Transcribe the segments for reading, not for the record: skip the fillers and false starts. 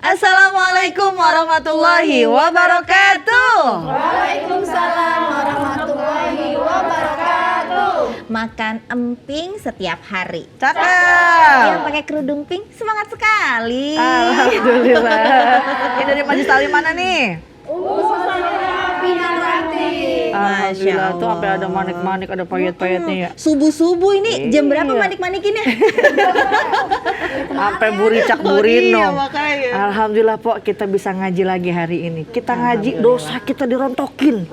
Assalamualaikum warahmatullahi wabarakatuh. Waalaikumsalam warahmatullahi wabarakatuh. Makan emping setiap hari. Cakep. Yang pakai kerudung pink semangat sekali. Alhamdulillah. Ini dari Majelis Taklim mana nih? Alhamdulillah tuh sampai ada manik-manik, ada payet-payetnya ya. Subuh-subuh ini jam berapa Iya. manik-manikinnya? Sampai buricak burino. Iya, makanya. Alhamdulillah Pok, kita bisa ngaji lagi hari ini. Kita ngaji, dosa kita dirontokin.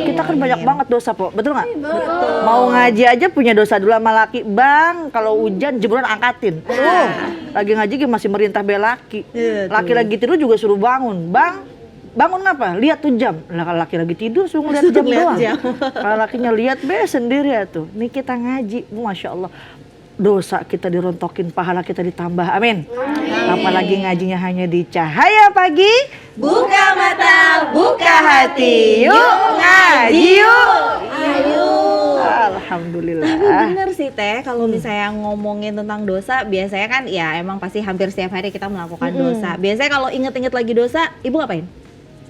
Kita kan banyak banget dosa Pok, betul nggak? Betul. Mau ngaji aja punya dosa dulu sama laki. Bang, kalau hujan jemuran angkatin. Lagi ngaji masih merintah belaki. Laki lagi tidur juga suruh bangun. Bang, bangun ngapa? Lihat tuh jam. Lah kalau laki lagi tidur suruh ngeliat jam doang. Kalau lakinya lihat sendiri ya tuh. Nih kita ngaji, Masya Allah. Dosa kita dirontokin, pahala kita ditambah. Amin. Apalagi ngajinya hanya di Cahaya Pagi. Buka mata, buka hati. Yuk ngaji yuk. Ayo. Alhamdulillah. Tapi bener sih Teh, kalau misalnya ngomongin tentang dosa, biasanya kan ya emang pasti hampir setiap hari kita melakukan dosa. Biasanya kalau inget-inget lagi dosa, Ibu ngapain?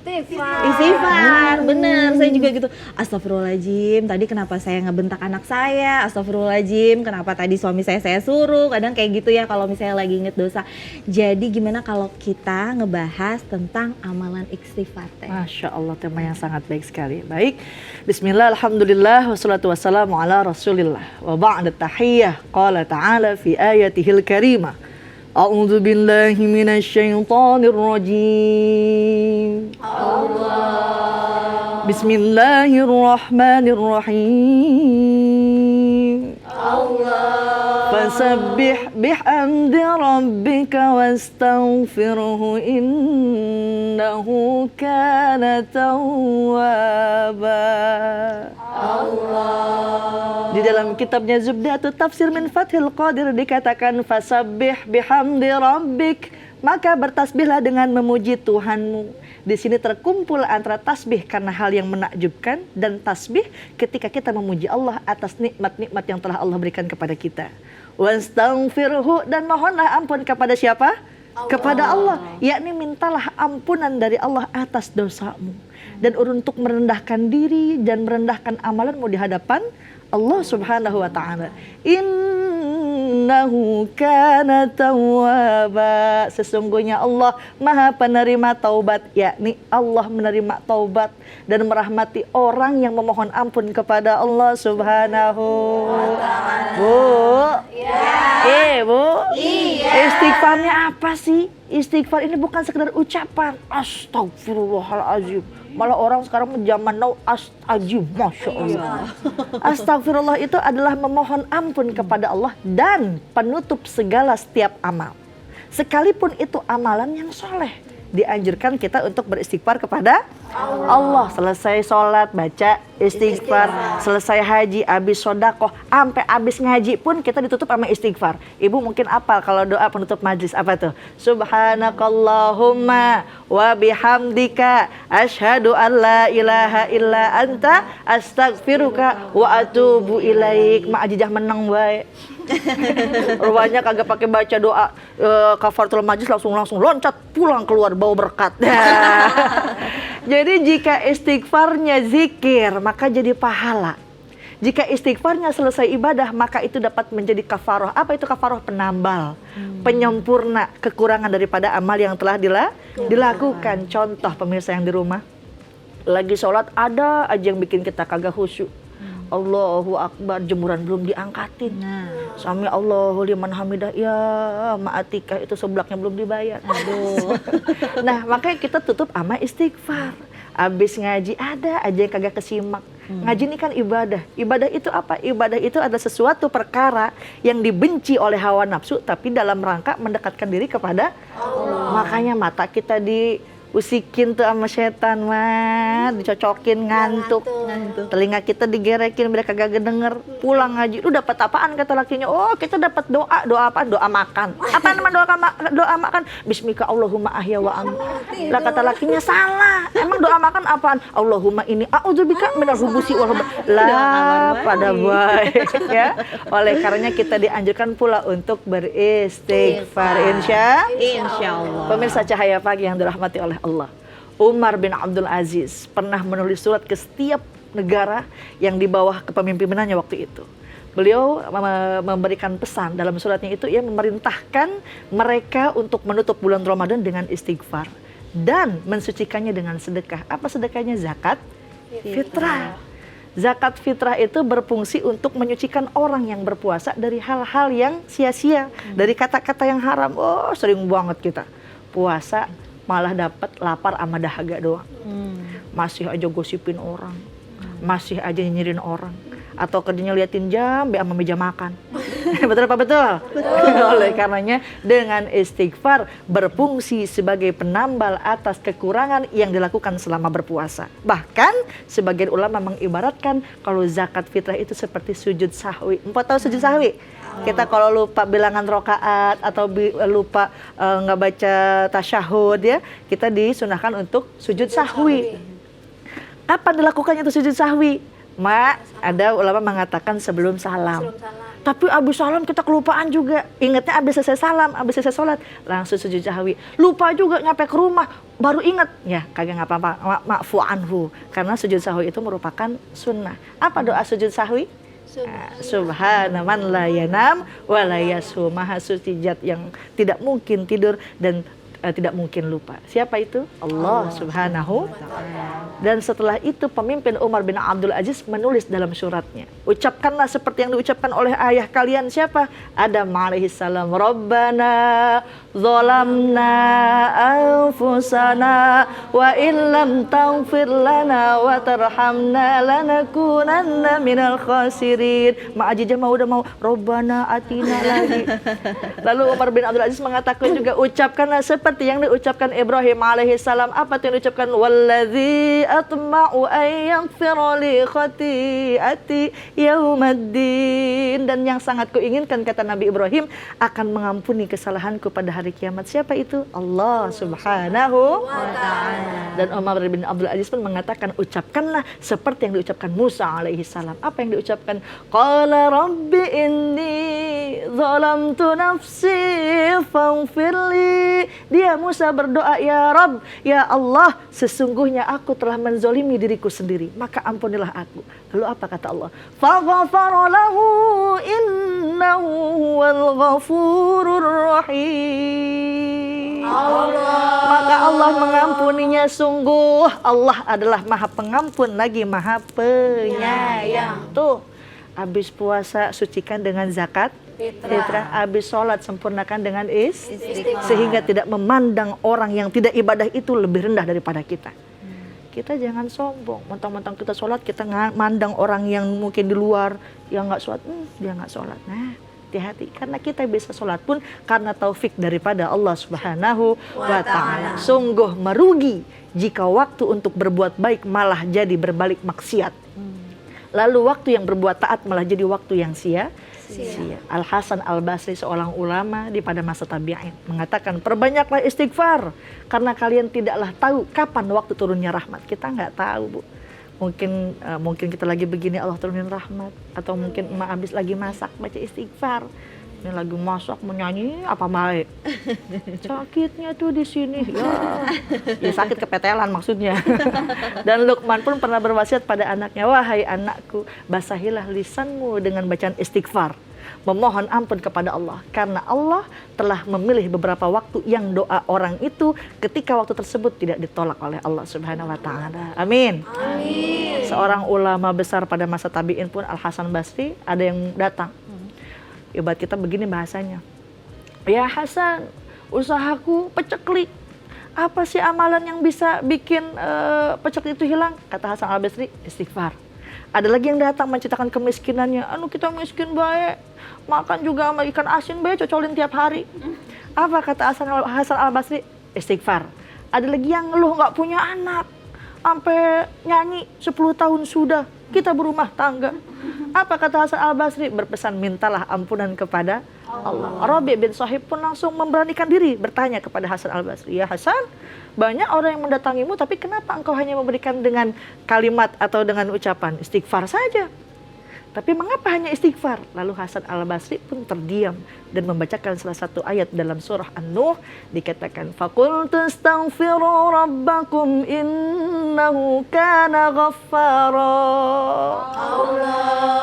Istighfar, bener, saya juga gitu. Astagfirullahaladzim, tadi kenapa saya ngebentak anak saya? Astagfirullahaladzim, kenapa tadi suami saya suruh? Kadang kayak gitu ya kalau misalnya lagi inget dosa. Jadi gimana kalau kita ngebahas tentang amalan istighfar Teh? Masya Allah, tema yang sangat baik sekali. Baik, Bismillah, Alhamdulillah, wassalatu wassalamu ala rasulillah. Wa ba'da tahiyyah, qala ta'ala fi ayatihil karimah. A'udzu billahi minasyaitonir rajim. Bismillahirrahmanirrahim. Fasabbih bihamdi rabbika wastaghfirhu innahu kana tawwaba. Di dalam kitabnya Zubdatut Tafsir min Fathil Qadir dikatakan fasabbih bihamdi rabbik, maka bertasbihlah dengan memuji Tuhanmu. Di sini terkumpul antara tasbih karena hal yang menakjubkan dan tasbih ketika kita memuji Allah atas nikmat-nikmat yang telah Allah berikan kepada kita. Wastaghfirhu, dan mohonlah ampun kepada siapa? Kepada Allah, yakni mintalah ampunan dari Allah atas dosamu. Dan untuk merendahkan diri dan merendahkan amalanmu di hadapan Allah Subhanahu wa ta'ala. Innahu kana tawwaba. Sesungguhnya Allah Maha penerima taubat, yakni Allah menerima taubat dan merahmati orang yang memohon ampun kepada Allah Subhanahu wa ta'ala. Bu. Bu. Iya. Istighfarnya apa sih? Istighfar ini bukan sekedar ucapan astagfirullahalazim. Malah orang sekarang zaman now astagfirullah, Masya Allah. Astagfirullah itu adalah memohon ampun kepada Allah dan penutup segala setiap amal. Sekalipun itu amalan yang soleh, dianjurkan kita untuk beristighfar kepada Allah. Selesai sholat baca istighfar, selesai haji, habis sodakoh, sampai habis ngaji pun kita ditutup sama istighfar. Ibu mungkin apal kalau doa penutup majlis apa tuh? Subhanakallahumma wa bihamdika asyhadu an la ilaha illa anta astaghfiruka wa atubu ilaik. Mak ajijah menang bae. Rupanya kagak pakai baca doa kafaratul majlis, langsung loncat pulang keluar bawa berkat. Jadi jika istighfarnya zikir, maka jadi pahala. Jika istighfarnya selesai ibadah, maka itu dapat menjadi kafarah. Apa itu kafarah? Penambal, penyempurna kekurangan daripada amal yang telah dilakukan. Contoh pemirsa yang di rumah, lagi sholat ada aja yang bikin kita kagak khusyuk. Allahu Akbar, jemuran belum diangkatin. Sami Allahu liman hamidah, ya ma'atika itu seblaknya belum dibayar. Aduh. Nah, makanya kita tutup sama istighfar. Abis ngaji ada aja yang kagak kesimak. Ngaji ini kan ibadah. Ibadah itu apa? Ibadah itu adalah sesuatu perkara yang dibenci oleh hawa nafsu, tapi dalam rangka mendekatkan diri kepada Allah. Makanya mata kita usikin tuh sama setan mah, dicocokin ngantuk. Telinga kita digerekin biar kagak denger. Pulang ngaji, lu dapat apaan kata lakinya? Oh, kita dapat doa. Doa apa? Doa makan. Apa nama doa makan? Bismika Allahumma ahya wa amut. Lah kata lakinya salah. Emang doa makan apaan? Allahumma ini a'udzubika minal hubusi wal lah pada baik ya. Oleh karenanya kita dianjurkan pula untuk beristighfar insyaallah. Pemirsa Cahaya Pagi yang dirahmati oleh Allah. Umar bin Abdul Aziz pernah menulis surat ke setiap negara yang di bawah kepemimpinannya waktu itu. Beliau memberikan pesan dalam suratnya itu, ia memerintahkan mereka untuk menutup bulan Ramadan dengan istighfar dan mensucikannya dengan sedekah. Apa sedekahnya? Zakat fitrah. Zakat fitrah itu berfungsi untuk menyucikan orang yang berpuasa dari hal-hal yang sia-sia, dari kata-kata yang haram. Oh, sering banget kita puasa malah dapat lapar sama dahaga doang. Masih aja gosipin orang, masih aja nyinyirin orang, atau kerjanya liatin jam sama meja makan. Betul apa betul? Oleh karenanya dengan istighfar berfungsi sebagai penambal atas kekurangan yang dilakukan selama berpuasa. Bahkan sebagian ulama mengibaratkan kalau zakat fitrah itu seperti sujud sahwi. Tahu sujud sahwi? Kita kalau lupa bilangan rokaat atau lupa nggak baca tasyahud ya, kita disunahkan untuk sujud sahwi. Kapan dilakukannya itu sujud sahwi? Ada ulama mengatakan sebelum salam. Tapi abis salam kita kelupaan juga. Ingatnya abis selesai salam, abis selesai sholat, langsung sujud sahwi. Lupa juga nyampe ke rumah, baru ingat. Ya kagak ngapa-ngapa, ma'fu anhu. Karena sujud sahwi itu merupakan sunnah. Apa doa sujud sahwi? Subhana man la yanam wa la yasu. Maha suci zat yang tidak mungkin tidur dan tidak mungkin lupa. Siapa itu? Allah Subhanahu. Dan setelah itu pemimpin Umar bin Abdul Aziz menulis dalam suratnya, ucapkanlah seperti yang diucapkan oleh ayah kalian siapa? Adam alaihissalam. Rabbana zalamna anfusana wa illam taghfir lana wa tarhamna lanakunanna minal khasirin. Ma'ajijah udah mau Rabbana atina lagi. Lalu Umar bin Abdul Aziz mengatakan juga, ucapkanlah seperti yang diucapkan Ibrahim alaihissalam. Apa yang diucapkan? Walladzi atma'u an yaghfira li khati'ati yaumaddin. Dan yang sangat kuinginkan, kata Nabi Ibrahim, akan mengampuni kesalahanku pada hari kiamat. Siapa itu? Allah Subhanahu wa ta'ala. Dan Umar bin Abdul Aziz pun mengatakan, ucapkanlah seperti yang diucapkan Musa alaihissalam. Apa yang diucapkan? Qala rabbi inni zalamtu nafsi faghfirli. Dia Musa berdoa, ya Rabb, ya Allah, sesungguhnya aku telah menzolimi diriku sendiri, maka ampunilah aku. Lalu apa kata Allah? Faghfara lahu innahu huwal ghafurur rahim. Maka Allah mengampuninya, sungguh Allah adalah Maha Pengampun lagi Maha Penyayang. Tuh, habis puasa sucikan dengan zakat fitrah, habis sholat sempurnakan dengan sehingga tidak memandang orang yang tidak ibadah itu lebih rendah daripada kita. Kita jangan sombong, mentang-mentang kita sholat kita mandang orang yang mungkin di luar yang nggak sholat, dia nggak sholat. Nah, hati-hati, karena kita bisa sholat pun karena taufik daripada Allah Subhanahu wa ta'ala. Sungguh merugi jika waktu untuk berbuat baik malah jadi berbalik maksiat. Lalu waktu yang berbuat taat malah jadi waktu yang sia-sia. Al-Hasan Al-Basri, seorang ulama di pada masa tabi'in, mengatakan, perbanyaklah istighfar karena kalian tidaklah tahu kapan waktu turunnya rahmat. Kita nggak tahu, Bu. Mungkin kita lagi begini Allah turunin rahmat, atau mungkin emak habis lagi masak baca istighfar. Ini lagi masak menyanyi apa baik. Sakitnya tuh di sini. Ya sakit kepetelan maksudnya. Dan Luqman pun pernah berwasiat pada anaknya, wahai anakku, basahilah lisanmu dengan bacaan istighfar, memohon ampun kepada Allah, karena Allah telah memilih beberapa waktu yang doa orang itu ketika waktu tersebut tidak ditolak oleh Allah Subhanahu wa ta'ala. Amin. Amin. Seorang ulama besar pada masa tabi'in pun, Al-Hasan Basri, ada yang datang. Ibarat kita begini bahasanya, ya Hasan, usahaku peceklik. Apa sih amalan yang bisa bikin peceklik itu hilang? Kata Hasan Al-Basri, istighfar. Ada lagi yang datang menceritakan kemiskinannya, kita miskin baik, makan juga sama ikan asin baik, cocolin tiap hari. Apa kata Hasan Al-Basri? Istighfar. Ada lagi yang ngeluh nggak punya anak, sampai nyanyi 10 tahun sudah kita berumah tangga. Apa kata Hasan Al-Basri? Berpesan mintalah ampunan kepada Allah. Rabi' bin Shahib pun langsung memberanikan diri bertanya kepada Hasan Al-Basri, ya Hasan, banyak orang yang mendatangimu, tapi kenapa engkau hanya memberikan dengan kalimat atau dengan ucapan istighfar saja? Tapi mengapa hanya istighfar? Lalu Hasan Al-Basri pun terdiam dan membacakan salah satu ayat dalam surah An-Nuh, dikatakan faqul tastaghfiru rabbakum innahu kana ghaffara.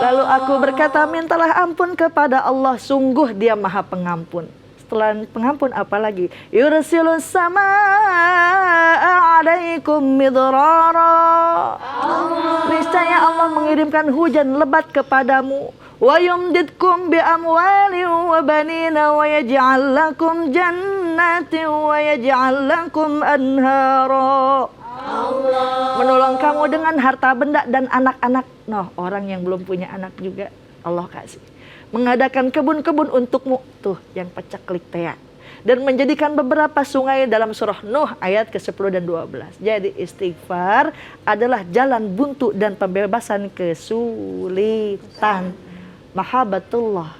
Lalu aku berkata, mintalah ampun kepada Allah, sungguh Dia Maha Pengampun. Setelah pengampun apalagi? Yursilus samaa 'alaikum midrara. Niscaya Allah mengirimkan hujan lebat kepadamu. Wa yumdidkum bi amwalin wa banina wa yaj'al lakum jannatin wa yaj'al lakum anhara. Menolong kamu dengan harta benda dan anak-anak. Noh, orang yang belum punya anak juga Allah kasih. Mengadakan kebun-kebun untukmu, tuh yang pecah klik teh, dan menjadikan beberapa sungai dalam surah Nuh ayat ke-10 dan 12. Jadi istighfar adalah jalan buntu dan pembebasan kesulitan. Mahabbatullah,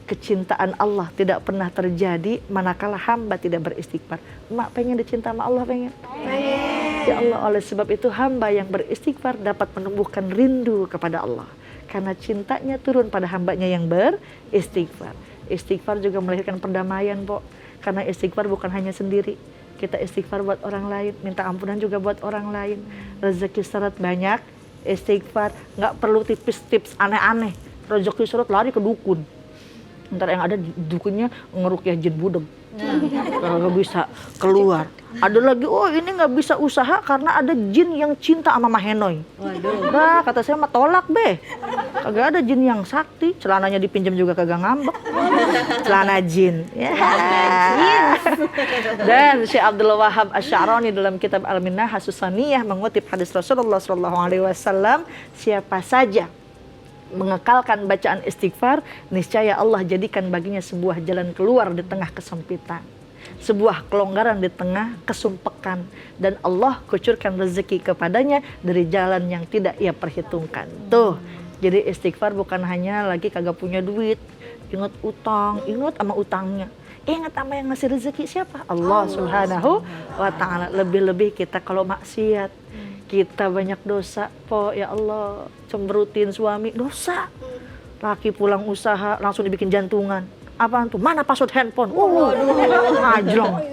kecintaan Allah tidak pernah terjadi manakala hamba tidak beristighfar. Mak pengen dicinta sama Allah, pengen? Ya Allah, oleh sebab itu hamba yang beristighfar dapat menumbuhkan rindu kepada Allah. Karena cintanya turun pada hambanya yang beristighfar. Istighfar juga melahirkan perdamaian, Pok. Karena istighfar bukan hanya sendiri. Kita istighfar buat orang lain, minta ampunan juga buat orang lain. Rezeki syarat banyak, istighfar. Nggak perlu tips-tips aneh-aneh. Rezeki syarat lari ke dukun. Ntar yang ada dukunnya ngerukyah jin budeg. Nggak bisa keluar. Ada lagi, oh ini nggak bisa usaha karena ada jin yang cinta sama Mahenoy. Waduh. Nah, kata saya mah tolak be. Kagak ada jin yang sakti, celananya dipinjam juga kagak ngambek. Celana jin. Ya. Dan Syekh Abdul Wahab Asy-Sya'rani dalam kitab Al-Minnah As-Susaniyah mengutip hadis Rasulullah SAW, siapa saja mengekalkan bacaan istighfar, niscaya Allah jadikan baginya sebuah jalan keluar di tengah kesempitan, sebuah kelonggaran di tengah kesumpekan, dan Allah kucurkan rezeki kepadanya dari jalan yang tidak ia perhitungkan. Tuh, jadi istighfar bukan hanya lagi kagak punya duit, ingat utang, ingat sama utangnya. Ingat sama yang ngasih rezeki siapa? Allah Subhanahu wa Ta'ala. Lebih-lebih kita kalau maksiat, kita banyak dosa, Po, ya Allah, cemberutin suami, dosa. Laki pulang usaha langsung dibikin jantungan. Apaan tuh? Mana password handphone? Ngajlong.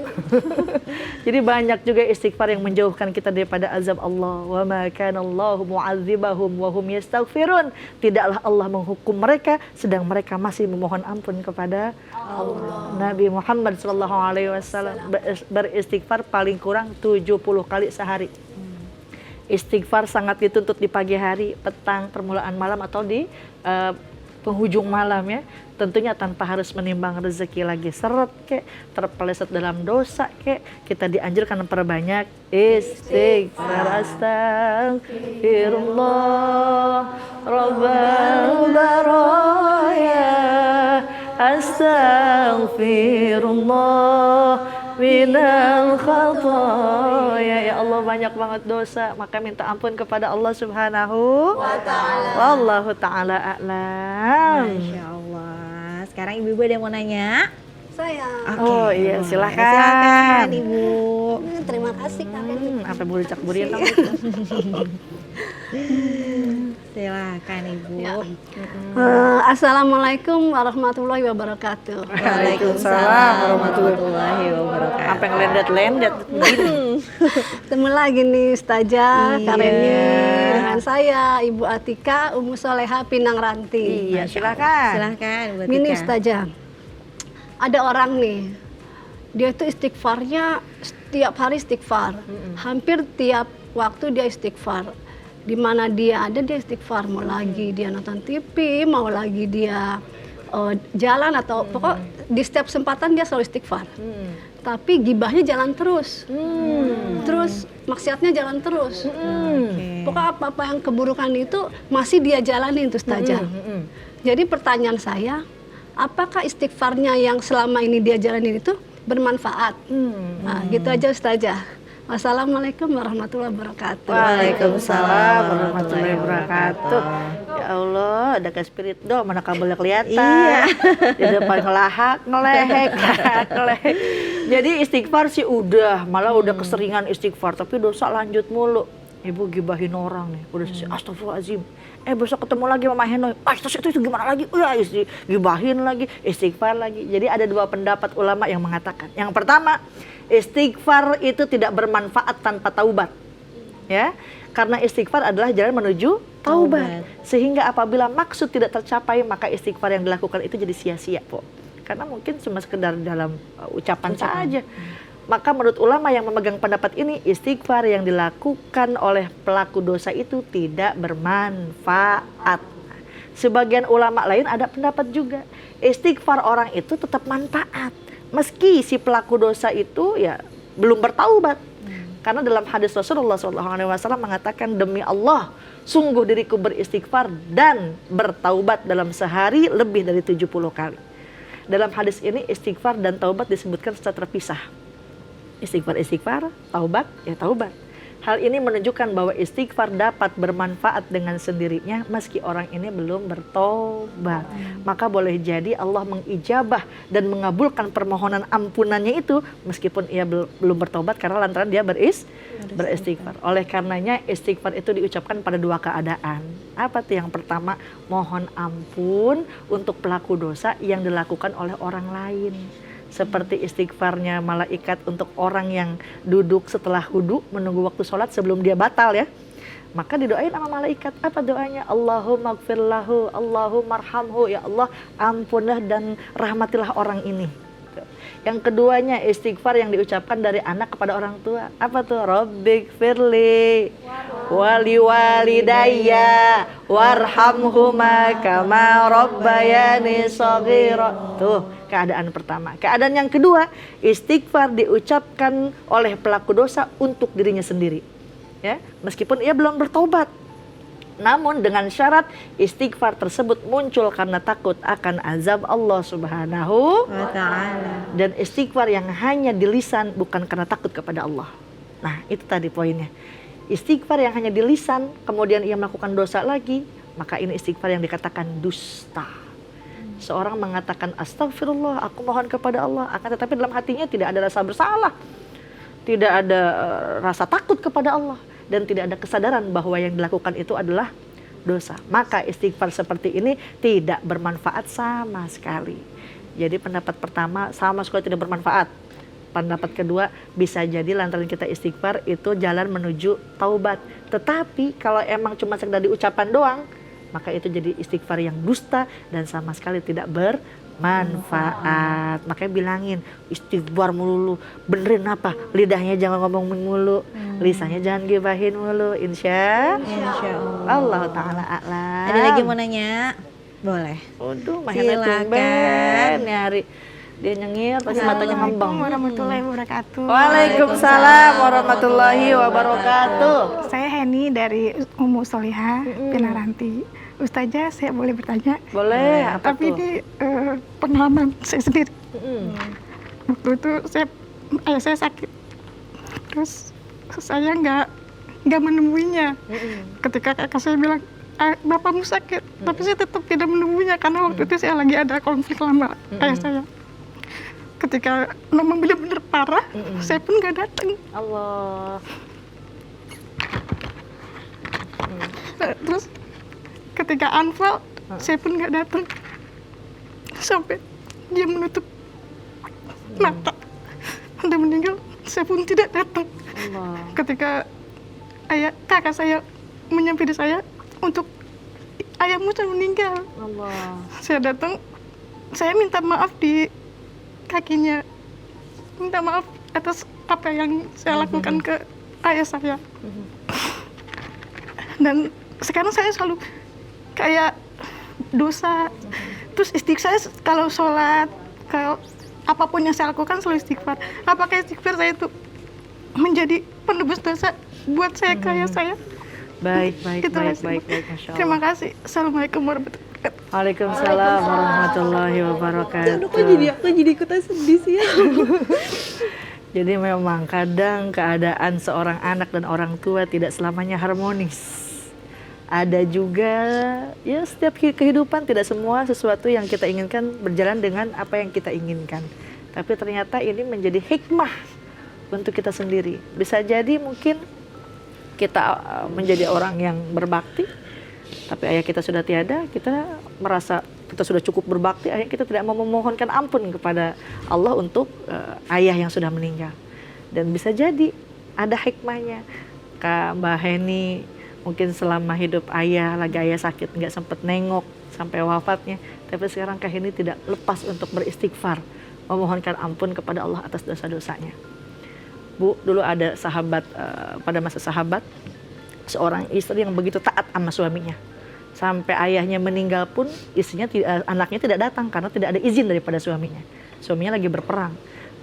Jadi banyak juga istighfar yang menjauhkan kita daripada azab Allah. Wa ma kana Allahu mu'adzibahum wa hum yastaghfirun. Tidaklah Allah menghukum mereka sedang mereka masih memohon ampun kepada Allah. Nabi Muhammad SAW beristighfar paling kurang 70 kali sehari. Istighfar sangat dituntut di pagi hari, petang, permulaan malam, atau di penghujung malam ya. Tentunya tanpa harus menimbang rezeki lagi seret kek, terpeleset dalam dosa kek. Kita dianjurkan memperbanyak istighfar. Astagfirullah Rabbal baraya, Astagfirullah minal khataya. Ya Allah, banyak banget dosa, maka minta ampun kepada Allah Subhanahu wa Ta'ala. Wallahu ta'ala a'lam. Masya Allah. Sekarang ibu-ibu ada yang mau nanya? Saya. Oh iya, silakan. Silakan Ibu. Terima kasih kalian. Sampai burik-burin kamu. Silakan Ibu. Ya. Assalamualaikum warahmatullahi wabarakatuh. Waalaikumsalam warahmatullahi wabarakatuh. Sampai ngelendet-lendet gini. Ketemu lagi nih Ustazah Iya. Kareni dengan saya Ibu Atika Ummu Soleha Pinang Ranti. Iya, silakan. Silakan Bu Tika. Gini Ustazah, ada orang nih, dia itu istighfarnya setiap hari istighfar, hampir tiap waktu dia istighfar. Di mana dia ada dia istighfar, mau lagi dia nonton TV, mau lagi dia jalan atau pokok di setiap kesempatan dia selalu istighfar. Tapi gibahnya jalan terus, terus maksiatnya jalan terus. Pokoknya apa-apa yang keburukan itu masih dia jalanin tuh Ustazah. Jadi pertanyaan saya, apakah istighfarnya yang selama ini dia jalanin itu bermanfaat? Nah, gitu aja Ustazah. Wassalamualaikum warahmatullahi wabarakatuh. Waalaikumsalam warahmatullahi wabarakatuh. Ya Allah, ada ke spirit do, mana kabelnya kelihatan. Iya. Di depan ngelahak, ngelehek. Jadi istighfar sih udah, malah udah keseringan istighfar, tapi dosa lanjut mulu. Ibu gibahin orang nih, udah sih astagfirullahaladzim. Besok ketemu lagi Mama Henoy, itu gimana lagi? Gibahin lagi, istighfar lagi. Jadi ada dua pendapat ulama yang mengatakan. Yang pertama, istighfar itu tidak bermanfaat tanpa taubat. Ya, karena istighfar adalah jalan menuju taubat. Sehingga apabila maksud tidak tercapai, maka istighfar yang dilakukan itu jadi sia-sia, Po. Karena mungkin cuma sekedar dalam ucapan saja. Maka menurut ulama yang memegang pendapat ini, istighfar yang dilakukan oleh pelaku dosa itu tidak bermanfaat. Sebagian ulama lain ada pendapat juga, istighfar orang itu tetap manfaat. Meski si pelaku dosa itu ya belum bertaubat. Karena dalam hadis Rasulullah SAW mengatakan, demi Allah, sungguh diriku beristighfar dan bertaubat dalam sehari lebih dari 70 kali. Dalam hadis ini istighfar dan taubat disebutkan secara terpisah. Istighfar, taubat, ya taubat. Hal ini menunjukkan bahwa istighfar dapat bermanfaat dengan sendirinya meski orang ini belum bertobat. Maka boleh jadi Allah mengijabah dan mengabulkan permohonan ampunannya itu meskipun ia belum bertobat karena lantaran dia beristighfar. Oleh karenanya istighfar itu diucapkan pada dua keadaan. Apa tuh? Yang pertama, mohon ampun untuk pelaku dosa yang dilakukan oleh orang lain. Seperti istighfarnya malaikat untuk orang yang duduk setelah wudu menunggu waktu sholat sebelum dia batal ya. Maka didoain sama malaikat. Apa doanya? Allahumma gfirlahu, Allahumma arhamhu. Ya Allah, ampunlah dan rahmatilah orang ini. Yang keduanya istighfar yang diucapkan dari anak kepada orang tua. Apa tuh? Rabbighfirli wali walidayya warhamhuma kama rabbayani shaghira. Tuh keadaan pertama. Keadaan yang kedua, istighfar diucapkan oleh pelaku dosa untuk dirinya sendiri. Ya, meskipun ia belum bertobat. Namun dengan syarat istighfar tersebut muncul karena takut akan azab Allah Subhanahu wa ta'ala. Dan istighfar yang hanya di lisan bukan karena takut kepada Allah. Nah, itu tadi poinnya. Istighfar yang hanya di lisan kemudian ia melakukan dosa lagi, maka ini istighfar yang dikatakan dusta. Seorang mengatakan astagfirullah, aku mohon kepada Allah, akan tetapi dalam hatinya tidak ada rasa bersalah, tidak ada rasa takut kepada Allah, dan tidak ada kesadaran bahwa yang dilakukan itu adalah dosa. Maka istighfar seperti ini tidak bermanfaat sama sekali. Jadi pendapat pertama sama sekali tidak bermanfaat. Pendapat kedua, bisa jadi lantaran kita istighfar itu jalan menuju taubat. Tetapi kalau emang cuma sekedar di ucapan doang, maka itu jadi istighfar yang dusta dan sama sekali tidak bermanfaat. Makanya bilangin istighfar mulu, benerin apa? Lidahnya jangan ngomong mulu, lisannya jangan gibahin mulu. Insya Allah Ta'ala a'lam. Ada lagi mau nanya? Boleh. Waduh, Mahena tumben nyari. Dia nyengir, pasti matanya ngembang. Warahmatullahi wabarakatuh. Waalaikumsalam warahmatullahi wabarakatuh. Saya Heni dari Ummu Solihah, Pinaranti. Ustazah, saya boleh bertanya? Boleh, apa Tapi tuh? ini pengalaman saya sendiri. Waktu itu ayah saya sakit, terus saya nggak menemuinya. Ketika kakak saya bilang, bapakmu sakit, tapi saya tetap tidak menemuinya karena waktu itu saya lagi ada konflik lama ayah saya. Ketika memang benar-benar parah, saya pun nggak datang. Allah. Terus ketika anfal, saya pun nggak datang sampai dia menutup mata, udah meninggal. Saya pun tidak datang. Allah. Ketika kakak saya menyampaikan saya untuk ayahmu sudah meninggal, Allah. saya datang, saya minta maaf di kakinya, minta maaf atas apa yang saya lakukan ke ayah saya. Dan sekarang saya selalu kayak dosa. Terus istighfar saya kalau sholat, kalau apapun yang saya lakukan selalu istighfar. Apakah istighfar saya itu menjadi penebus dosa buat saya ke ayah saya? Baik, Itu aja. Masya Allah. Terima kasih. Assalamualaikum warahmatullahi wabarakatuh. Waalaikumsalam warahmatullahi wabarakatuh. Kok jadi ikutan sedih sih ya? Jadi memang kadang keadaan seorang anak dan orang tua tidak selamanya harmonis. Ada juga ya setiap kehidupan tidak semua sesuatu yang kita inginkan berjalan dengan apa yang kita inginkan. Tapi ternyata ini menjadi hikmah untuk kita sendiri. Bisa jadi mungkin kita menjadi orang yang berbakti, tapi ayah kita sudah tiada, kita merasa kita sudah cukup berbakti, akhirnya kita tidak mau memohonkan ampun kepada Allah untuk ayah yang sudah meninggal. Dan bisa jadi ada hikmahnya. Kak Mbak Heni mungkin selama hidup ayah, lagi ayah sakit, nggak sempat nengok sampai wafatnya, tapi sekarang Kak Heni tidak lepas untuk beristighfar, memohonkan ampun kepada Allah atas dosa-dosanya. Bu, dulu ada sahabat, pada masa sahabat, seorang istri yang begitu taat sama suaminya. Sampai ayahnya meninggal pun istrinya anaknya tidak datang karena tidak ada izin daripada suaminya. Suaminya lagi berperang.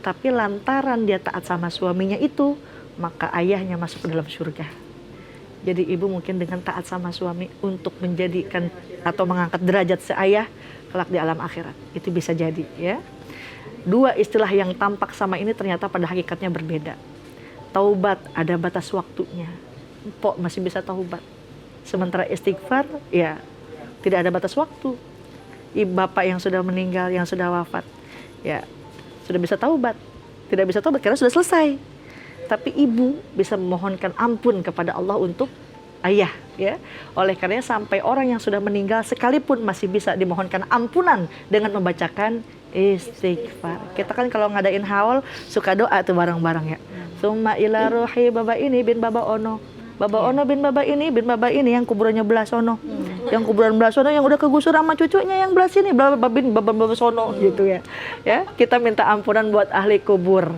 Tapi lantaran dia taat sama suaminya itu, maka ayahnya masuk ke dalam surga. Jadi ibu mungkin dengan taat sama suami untuk menjadikan atau mengangkat derajat seayah kelak di alam akhirat. Itu bisa jadi ya. Dua istilah yang tampak sama ini ternyata pada hakikatnya berbeda. Taubat ada batas waktunya. Empok masih bisa taubat. Sementara istighfar, ya tidak ada batas waktu. Bapak yang sudah meninggal, yang sudah wafat, ya sudah bisa taubat. Tidak bisa taubat karena sudah selesai. Tapi ibu bisa memohonkan ampun kepada Allah untuk ayah, ya. Oleh karenanya sampai orang yang sudah meninggal sekalipun masih bisa dimohonkan ampunan dengan membacakan istighfar. Kita kan kalau ngadain haul suka doa tuh bareng-bareng ya. Summa ila ruhi baba ini bin baba ono. Baba Ono bin Baba ini yang kuburannya belah sono. Yang kuburan belah sono yang udah kegusur sama cucunya yang belah sini, Baba sono gitu ya. Ya, kita minta ampunan buat ahli kubur.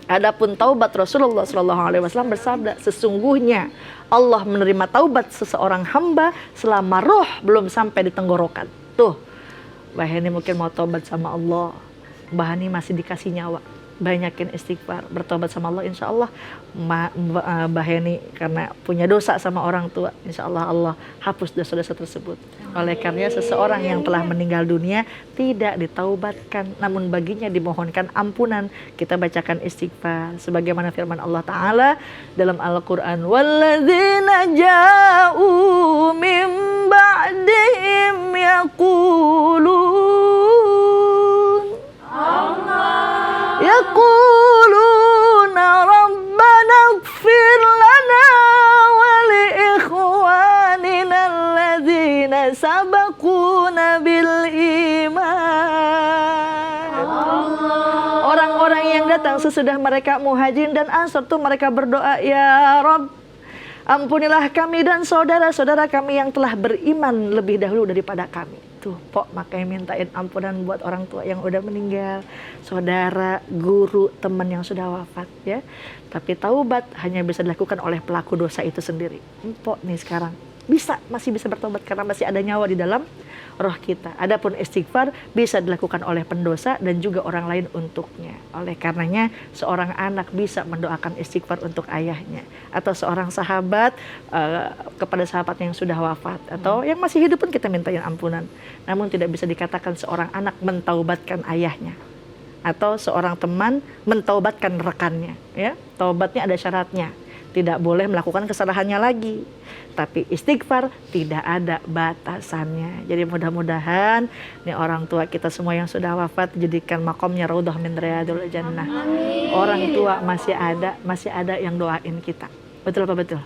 Adapun taubat, Rasulullah SAW bersabda, sesungguhnya Allah menerima taubat seseorang hamba selama roh belum sampai di tenggorokan. Tuh, Mbak Heni mungkin mau taubat sama Allah. Mbak Heni masih dikasih nyawa. Banyakin istighfar, bertobat sama Allah, insya Allah Mbak Heni karena punya dosa sama orang tua, insya Allah Allah hapus dosa-dosa tersebut. Oleh karena seseorang yang telah meninggal dunia tidak ditaubatkan, namun baginya dimohonkan ampunan. Kita bacakan istighfar sebagaimana firman Allah Ta'ala dalam Al-Quran, walladzina ja'u min ba'dihim yaquluna rabbana ighfir lana wa li ikhwanina alladzina sabaquna bil iman. Orang-orang yang datang sesudah mereka Muhajirin dan Ansor tuh mereka berdoa, ya Rabb, ampunilah kami dan saudara-saudara kami yang telah beriman lebih dahulu daripada kami. Tuh, Pok, makanya mintain ampunan buat orang tua yang udah meninggal, saudara, guru, teman yang sudah wafat ya. Tapi taubat hanya bisa dilakukan oleh pelaku dosa itu sendiri. Pok nih sekarang masih bisa bertobat karena masih ada nyawa di dalam roh kita. Adapun istighfar bisa dilakukan oleh pendosa dan juga orang lain untuknya. Oleh karenanya seorang anak bisa mendoakan istighfar untuk ayahnya, atau seorang sahabat kepada sahabat yang sudah wafat, atau yang masih hidup pun kita mintain ampunan. Namun tidak bisa dikatakan seorang anak mentaubatkan ayahnya atau seorang teman mentaubatkan rekannya ya. Taubatnya ada syaratnya. Tidak boleh melakukan kesalahannya lagi. Tapi istighfar tidak ada batasannya. Jadi mudah-mudahan nih orang tua kita semua yang sudah wafat jadikan makomnya raudhah min riyadul jannah. Orang tua masih ada yang doain kita. Betul apa betul?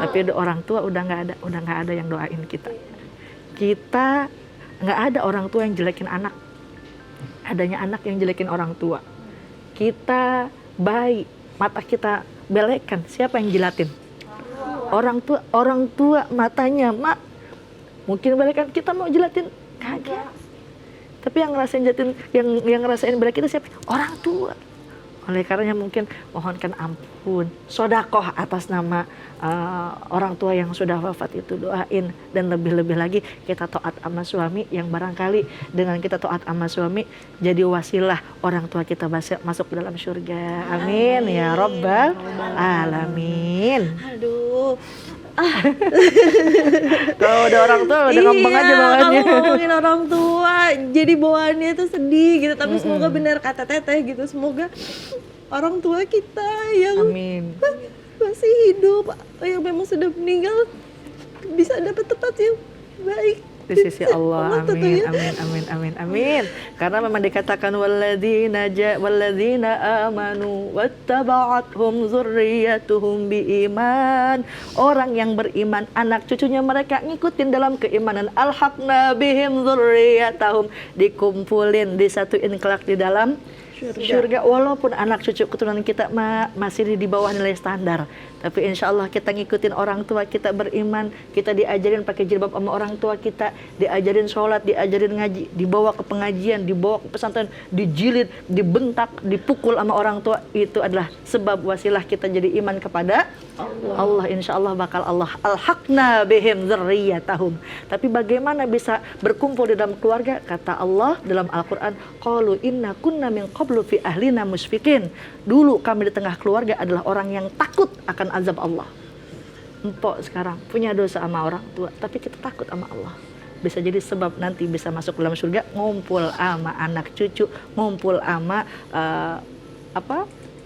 Tapi orang tua udah nggak ada yang doain kita. Kita nggak ada orang tua yang jelekin anak. Adanya anak yang jelekin orang tua. Kita baik, mata kita belekan, siapa yang jilatin? Orang tua matanya, mak mungkin belekan, kita mau jilatin kagak. Tapi yang ngerasain jilatin, yang ngerasain belek kita siapa? Orang tua. Oleh karenanya mungkin mohonkan ampun, sodakoh atas nama orang tua yang sudah wafat itu, doain. Dan lebih-lebih lagi kita taat sama suami, yang barangkali dengan kita taat sama suami jadi wasilah orang tua kita masuk ke dalam surga. Amin ya Rabbal Alamin. Aduh, Kalau ada orang tua udah ngambang aja bawaannya. Kalau ngomongin orang tua, jadi bawaannya tuh sedih gitu. Tapi semoga benar kata Teteh gitu. Semoga orang tua kita yang Amin. masih hidup, yang memang sudah meninggal, bisa dapat tempat yang baik Di sisi Allah. Amin, tentunya. amin. Karena memang dikatakan walladzina amanu wattaba'athum dzurriyyatuhum biiman. Orang yang beriman, anak cucunya mereka ngikutin dalam keimanan. Alhaqna bihim dzurriyyatahum, dikumpulin, disatuin kelak di dalam surga. Walaupun anak cucu keturunan kita masih di bawah nilai standar, tapi insya Allah kita ngikutin orang tua kita, beriman, kita diajarin pakai jilbab sama orang tua kita, diajarin sholat, diajarin ngaji, dibawa ke pengajian, dibawa ke pesantren, dijilid, dibentak, dipukul sama orang tua. Itu adalah sebab wasilah kita jadi iman kepada Allah. Insya Allah bakal Allah alhaqna bihim dzurriyyatahum. Tapi bagaimana bisa berkumpul di dalam keluarga? Kata Allah dalam Al-Quran, qalu inna kunna min qablu fi ahlina musfiqin. Dulu kami di tengah keluarga adalah orang yang takut akan azab Allah. Empok sekarang punya dosa sama orang tua, tapi kita takut sama Allah. Bisa jadi sebab nanti bisa masuk dalam surga, ngumpul sama anak cucu, ngumpul sama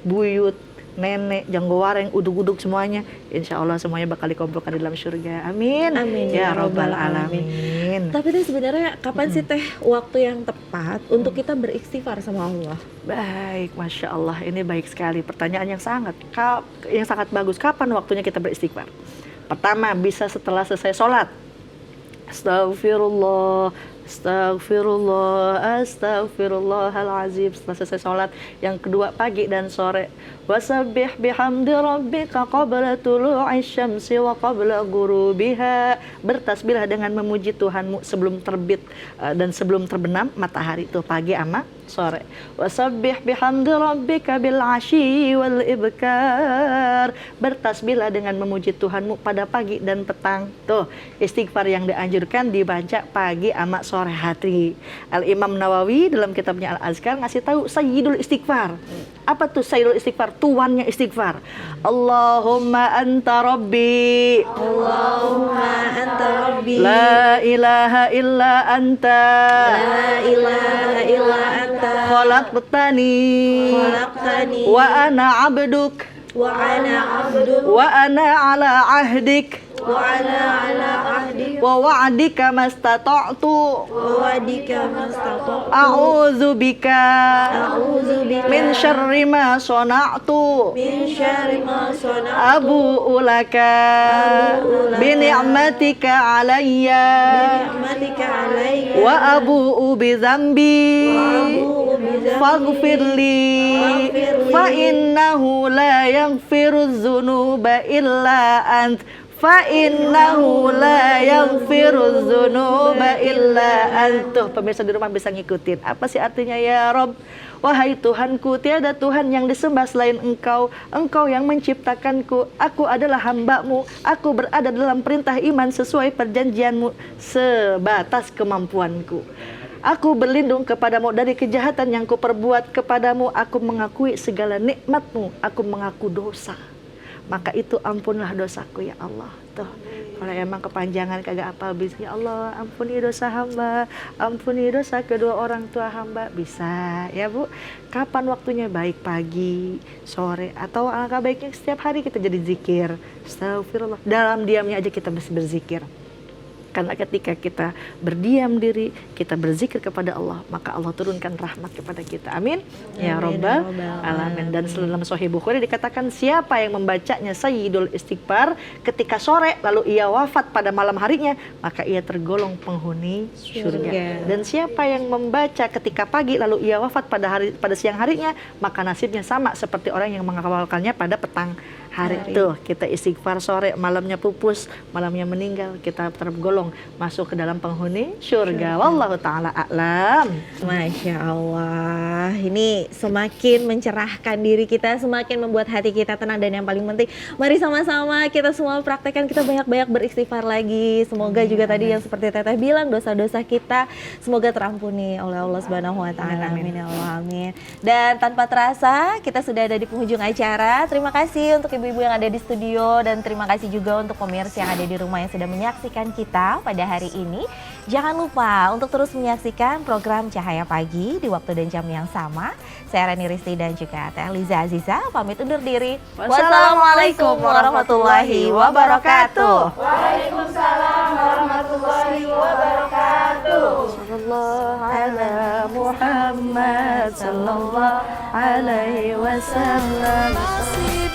buyut, nenek, janggowareng, uduk-uduk semuanya. Insya Allah semuanya bakal dikumpulkan di dalam surga. Amin. Amin Ya Rabbal Alamin. Tapi Teh sebenarnya kapan sih Teh waktu yang tepat untuk kita beristighfar sama Allah? Baik, Masya Allah, ini baik sekali. Pertanyaan yang sangat bagus. Kapan waktunya kita beristighfar? Pertama, bisa setelah selesai sholat. Astagfirullah, astagfirullahalazim, setelah selesai sholat. Yang kedua, pagi dan sore. Wasabbih bihamdi rabbika qabla tulu'i syamsi wa qabla ghurubiha. Bertasbihlah dengan memuji Tuhanmu sebelum terbit dan sebelum terbenam matahari. Itu pagi sama sore. Wasabbih bihamdi rabbika bil 'ashyi wal ibkar. Bertasbihlah dengan memuji Tuhanmu pada pagi dan petang. Tuh, istighfar yang dianjurkan dibaca pagi sama sore hari. Al-Imam Nawawi dalam kitabnya Al-Azkar ngasih tahu sayyidul istighfar. Apa tuh sayyidul istighfar? Tuannya istighfar. Allahumma anta rabbi, Allahumma anta rabbi, la ilaha illa anta, la ilaha illa anta, khalaqtani wa ana abduk, wa ana abduk, wa ana ala ahdik wa ana ala ahdik, wa wa'dika mastata'tu, wa wadika mastata'tu, a'udzu bika a'udzu bika min syarri ma sana'tu, min syarri ma sana'tu, abu'u laka bi ni'matika alayya ni'matika alayya, wa abu'u bi dzambi faghfirli fa innahu la yaghfiru dzunuba illa ant, fa innahu la yaghfiru dzunuba illa ant. Tuh, pemirsa di rumah bisa ngikutin. Apa sih artinya ya Rob? Wahai Tuhanku, tiada Tuhan yang disembah selain Engkau. Engkau yang menciptakanku. Aku adalah hamba-Mu. Aku berada dalam perintah iman sesuai perjanjian-Mu sebatas kemampuanku. Aku berlindung kepadamu dari kejahatan yang kuperbuat kepadamu. Aku mengakui segala nikmat-Mu. Aku mengaku dosa. Maka itu ampunlah dosaku ya Allah. Tuh, kalau emang kepanjangan kagak apa habis, ya Allah ampuni dosa hamba, ampuni dosa kedua orang tua hamba. Bisa ya Bu. Kapan waktunya? Baik pagi, sore, atau alangkah baiknya setiap hari kita jadi zikir. Astagfirullah. Dalam diamnya aja kita mesti berzikir. Karena ketika kita berdiam diri, kita berzikir kepada Allah, maka Allah turunkan rahmat kepada kita. Amin. Ya Rabbal Alamin. Dan dalam Sahih Bukhari dikatakan siapa yang membacanya sayyidul istighfar ketika sore lalu ia wafat pada malam harinya, maka ia tergolong penghuni surga. Dan siapa yang membaca ketika pagi lalu ia wafat pada siang harinya, maka nasibnya sama seperti orang yang mengawalkannya pada petang hari. Tuh, kita istighfar sore, malamnya pupus, malamnya meninggal, kita tergolong dong masuk ke dalam penghuni surga. Wallahu taala a'lam. Masya Allah, ini semakin mencerahkan diri kita, semakin membuat hati kita tenang, dan yang paling penting, mari sama-sama kita semua praktekkan, kita banyak-banyak beristighfar lagi. Semoga juga tadi yang seperti Teteh bilang, dosa-dosa kita semoga terampuni oleh Allah Subhanahu wa taala. Amin ya Allah, amin. Dan tanpa terasa kita sudah ada di penghujung acara. Terima kasih untuk ibu-ibu yang ada di studio, dan terima kasih juga untuk pemirsa yang ada di rumah yang sudah menyaksikan kita pada hari ini. Jangan lupa untuk terus menyaksikan program Cahaya Pagi di waktu dan jam yang sama. Saya Rani Risti dan juga Teh Liza Aziza pamit undur diri. Wassalamualaikum warahmatullahi wabarakatuh. Waalaikumsalam warahmatullahi wabarakatuh. Sallallahu ala Muhammad sallallahu alaihi wasallam.